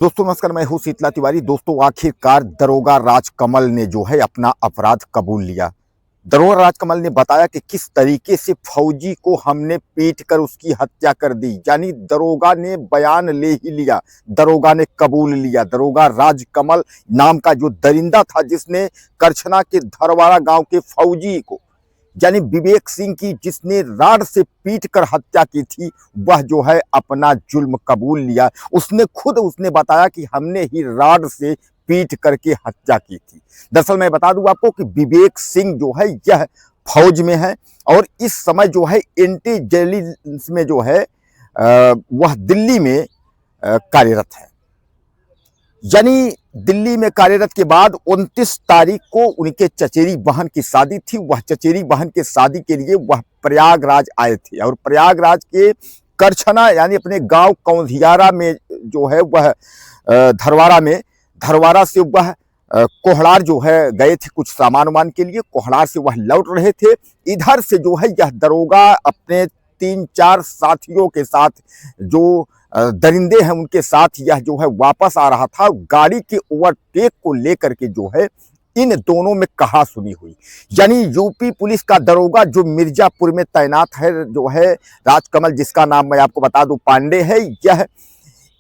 दोस्तों नमस्कार, मैं हूं शीतला तिवारी। दोस्तों आखिरकार दरोगा राजकमल ने जो है अपना अपराध कबूल लिया। दरोगा राजकमल ने बताया कि किस तरीके से फौजी को हमने पीट कर उसकी हत्या कर दी। यानी दरोगा ने बयान ले ही लिया, दरोगा ने कबूल लिया। दरोगा राजकमल नाम का जो दरिंदा था जिसने करछना के धरवाड़ा गांव के फौजी को यानी विवेक सिंह की जिसने राड से पीट कर हत्या की थी, वह जो है अपना जुल्म कबूल लिया। उसने बताया कि हमने ही राड से पीट करके हत्या की थी। दरअसल मैं बता दूं आपको कि विवेक सिंह जो है यह फौज में है और इस समय जो है इंटेलिजेंस में जो है वह दिल्ली में कार्यरत है। यानी दिल्ली में कार्यरत के बाद 29 तारीख को उनके चचेरी बहन की शादी थी। वह चचेरी बहन के शादी के लिए वह प्रयागराज आए थे और प्रयागराज के करछना यानी अपने गांव कौंधियारा में जो है वह धरवाड़ा से वह कोहड़ार जो है गए थे कुछ सामान वामान के लिए। कोहड़ार से वह लौट रहे थे। इधर से जो है यह दरोगा अपने 3-4 साथियों के साथ जो दरिंदे हैं उनके साथ यह जो है वापस आ रहा था। गाड़ी के ओवरटेक को लेकर के जो है इन दोनों में कहासुनी हुई। यानी यूपी पुलिस का दरोगा जो मिर्जापुर में तैनात है जो है राजकमल, जिसका नाम मैं आपको बता दूं पांडे है, यह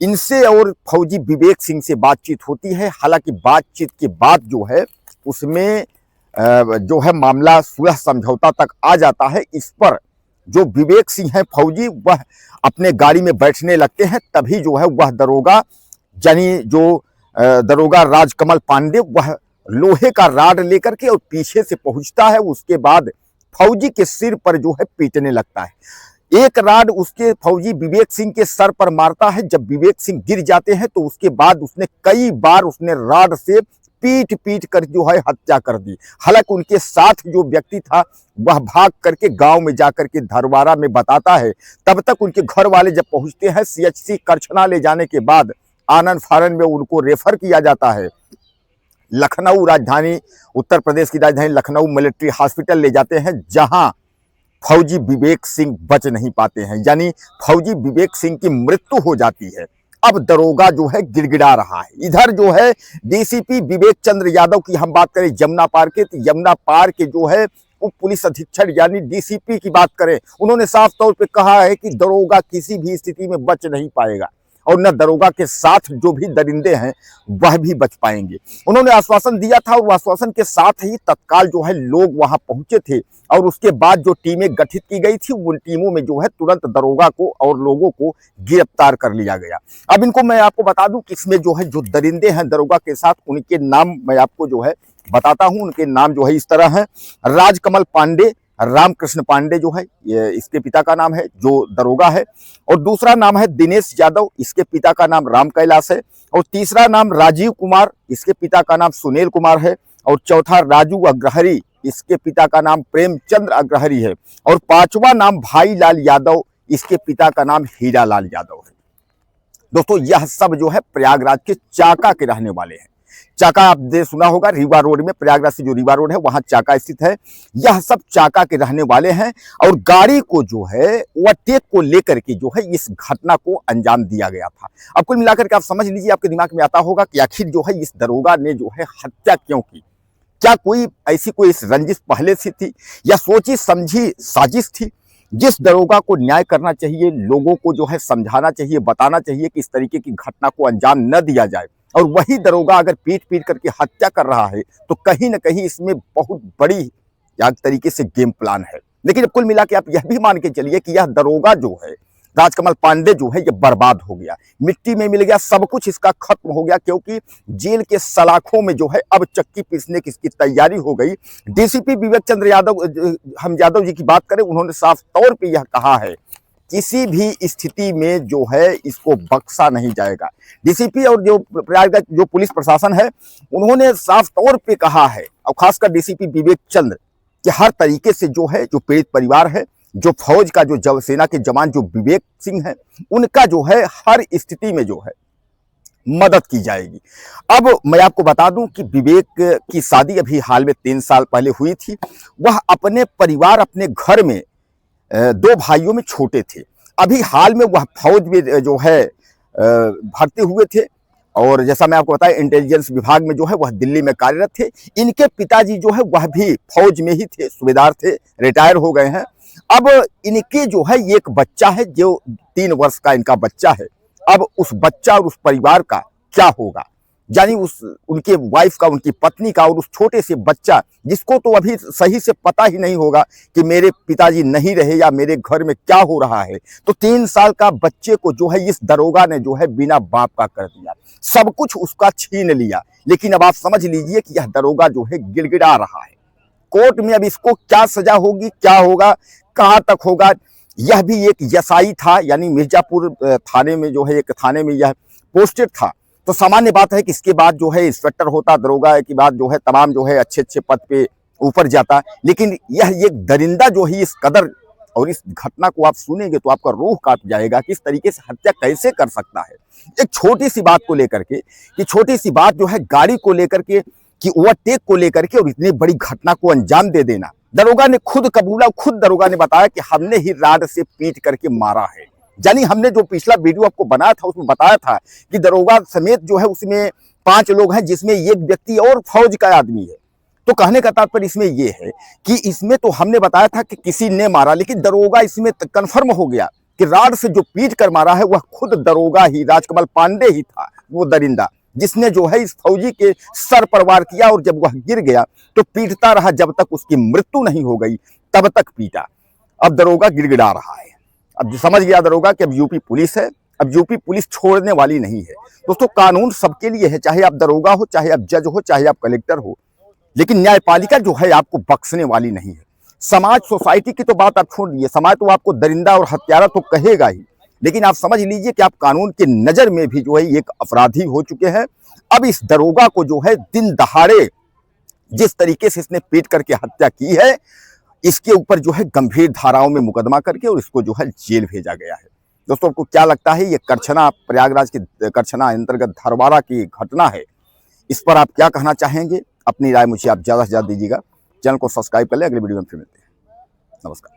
इनसे और फौजी विवेक सिंह से बातचीत होती है। हालांकि बातचीत के बाद जो है उसमें जो है मामला सुलह समझौता तक आ जाता है। इस पर जो विवेक सिंह है फौजी, वह अपने गाड़ी में बैठने लगते हैं। तभी जो है वह दरोगा यानी जो दरोगा राजकमल पांडे वह लोहे का राड लेकर के और पीछे से पहुंचता है। उसके बाद फौजी के सिर पर जो है पीटने लगता है। एक राड उसके फौजी विवेक सिंह के सर पर मारता है। जब विवेक सिंह गिर जाते हैं तो उसके बाद उसने कई बार उसने राड से पीट पीट कर जो है हत्या कर दी। हालांकि उनके साथ जो व्यक्ति था वह भाग करके गांव में जाकर के धरवाड़ा में बताता है। तब तक उनके घर वाले जब पहुंचते हैं सीएचसी करछना ले जाने के बाद आनंद फानन में उनको रेफर किया जाता है। लखनऊ राजधानी उत्तर प्रदेश की राजधानी लखनऊ मिलिट्री हॉस्पिटल ले जाते हैं, जहां फौजी विवेक सिंह बच नहीं पाते हैं। यानी फौजी विवेक सिंह की मृत्यु हो जाती है। अब दरोगा जो है गिड़गिड़ा रहा है। इधर जो है डीसीपी विवेक चंद्र यादव की हम बात करें यमुना पार के, तो यमुना पार के जो है उप पुलिस अधीक्षक यानी डीसीपी की बात करें, उन्होंने साफ तौर पे कहा है कि दरोगा किसी भी स्थिति में बच नहीं पाएगा और न दरोगा के साथ जो भी दरिंदे हैं वह भी बच पाएंगे। उन्होंने आश्वासन दिया था और आश्वासन के साथ ही तत्काल जो है लोग वहां पहुंचे थे और उसके बाद जो टीमें गठित की गई थी उन टीमों में जो है तुरंत दरोगा को और लोगों को गिरफ्तार कर लिया गया। अब इनको मैं आपको बता दूं कि इसमें जो है जो दरिंदे हैं दरोगा के साथ, उनके नाम मैं आपको जो है बताता हूं। उनके नाम जो है इस तरह हैं: राजकमल पांडे, रामकृष्ण पांडे जो है ये इसके पिता का नाम है जो दरोगा है, और दूसरा नाम है दिनेश यादव, इसके पिता का नाम राम कैलाश है, और तीसरा नाम राजीव कुमार, इसके पिता का नाम सुनील कुमार है, और चौथा राजू अग्रहरी, इसके पिता का नाम प्रेमचंद्र अग्रहरी है, और पांचवा नाम भाई लाल यादव, इसके पिता का नाम हीरा लाल यादव है। दोस्तों यह सब जो है प्रयागराज के चाका के रहने वाले हैं। चाका आपने सुना होगा, रीवा रोड में, प्रयागराज से जो रीवा रोड है वहां चाका स्थित है। यह सब चाका के रहने वाले हैं और गाड़ी को जो है ओवरटेक को लेकर के जो है इस घटना को अंजाम दिया गया था। अब कुल मिलाकर के आप समझ लीजिए, आपके दिमाग में आता होगा कि आखिर जो है इस दरोगा ने जो है हत्या क्यों की। क्या कोई ऐसी कोई रंजिश पहले से थी या सोची समझी साजिश थी? जिस दरोगा को न्याय करना चाहिए, लोगों को जो है समझाना चाहिए, बताना चाहिए कि इस तरीके की घटना को अंजाम न दिया जाए, और वही दरोगा अगर पीट पीट करके हत्या कर रहा है तो कहीं ना कहीं इसमें बहुत बड़ी तरीके से गेम प्लान है। लेकिन कुल मिला के आप यह भी मान के चलिए कि यह दरोगा जो है राजकमल पांडे जो है यह बर्बाद हो गया, मिट्टी में मिल गया, सब कुछ इसका खत्म हो गया, क्योंकि जेल के सलाखों में जो है अब चक्की पीसने की इसकी तैयारी हो गई। डीसीपी विवेक चंद्र यादव, हम यादव जी की बात करें, उन्होंने साफ तौर पे यह कहा है किसी भी स्थिति में जो है इसको बख्शा नहीं जाएगा। डीसीपी और जो प्रयागराज जो पुलिस प्रशासन है उन्होंने साफ तौर पे कहा है, और खासकर डीसीपी विवेक चंद्र, कि हर तरीके से जो है जो पीड़ित परिवार है, जो फौज का जो सेना के जवान जो विवेक सिंह है, उनका जो है हर स्थिति में जो है मदद की जाएगी। अब मैं आपको बता दूं कि विवेक की शादी अभी हाल में 3 साल पहले हुई थी। वह अपने परिवार अपने घर में 2 भाइयों में छोटे थे। अभी हाल में वह फौज में जो है भर्ती हुए थे और जैसा मैं आपको बताया इंटेलिजेंस विभाग में जो है वह दिल्ली में कार्यरत थे। इनके पिताजी जो है वह भी फौज में ही थे, सूबेदार थे, रिटायर हो गए हैं। अब इनके जो है एक बच्चा है जो 3 वर्ष का इनका बच्चा है। अब उस बच्चा और उस परिवार का क्या होगा, यानी उस उनके वाइफ का, उनकी पत्नी का और उस छोटे से बच्चा जिसको तो अभी सही से पता ही नहीं होगा कि मेरे पिताजी नहीं रहे या मेरे घर में क्या हो रहा है। तो 3 साल का बच्चे को जो है इस दरोगा ने जो है बिना बाप का कर दिया, सब कुछ उसका छीन लिया। लेकिन अब आप समझ लीजिए कि यह दरोगा जो है गिड़गिड़ा रहा है कोर्ट में। अब इसको क्या सजा होगी, क्या होगा, कहां तक होगा। यह भी एक एसआई था, यानी मिर्जापुर थाने में जो है एक थाने में यह पोस्टेड था। तो सामान्य बात है कि इसके बाद जो है इंस्पेक्टर होता, दरोगा के बाद जो है तमाम जो है अच्छे अच्छे पद पे ऊपर जाता। लेकिन यह एक दरिंदा जो है इस कदर, और इस घटना को आप सुनेंगे तो आपका रूह कांप जाएगा कि इस तरीके से हत्या कैसे कर सकता है। एक छोटी सी बात को लेकर के, कि छोटी सी बात जो है गाड़ी को लेकर के, कि ओवरटेक को लेकर के, और इतनी बड़ी घटना को अंजाम दे देना। दरोगा ने खुद कबूला, खुद दरोगा ने बताया कि हमने ही राड से पीट करके मारा है। यानी हमने जो पिछला वीडियो आपको बनाया था उसमें बताया था कि दरोगा समेत जो है उसमें 5 लोग हैं, जिसमें एक व्यक्ति और फौज का आदमी है। तो कहने का तात्पर्य इसमें यह है कि इसमें तो हमने बताया था कि किसी ने मारा, लेकिन दरोगा इसमें कंफर्म हो गया कि राड से जो पीट कर मारा है वह खुद दरोगा ही, राजकमल पांडे ही था, वो दरिंदा जिसने जो है इस फौजी के सर पर वार किया। और जब वह गिर गया तो पीटता रहा जब तक उसकी मृत्यु नहीं हो गई, तब तक पीटा। अब दरोगा गिड़गिड़ा रहा है। अब समझ गया दरोगा कि अब यूपी पुलिस है, अब यूपी पुलिस छोड़ने वाली नहीं है। दोस्तों, कानून सबके लिए है, चाहे आप दरोगा हो, चाहे आप जज हो, चाहे आप कलेक्टर हो, लेकिन न्यायपालिका जो है आपको बख्शने वाली नहीं है। समाज, सोसाइटी की तो बात आप छोड़ दीजिए, समाज तो आपको दरिंदा और हत्यारा तो कहेगा ही, लेकिन आप समझ लीजिए कि आप कानून की नजर में भी जो है एक अपराधी हो चुके हैं। अब इस दरोगा को जो है दिन दहाड़े जिस तरीके से इसने पीट करके हत्या की है, इसके ऊपर जो है गंभीर धाराओं में मुकदमा करके और इसको जो है जेल भेजा गया है। दोस्तों, आपको क्या लगता है, ये करछना, प्रयागराज के करछना अंतर्गत धरवाड़ा की घटना है, इस पर आप क्या कहना चाहेंगे? अपनी राय मुझे आप ज़्यादा से ज़्यादा दीजिएगा। चैनल को सब्सक्राइब कर लें। अगले वीडियो में फिर मिलते हैं। नमस्कार।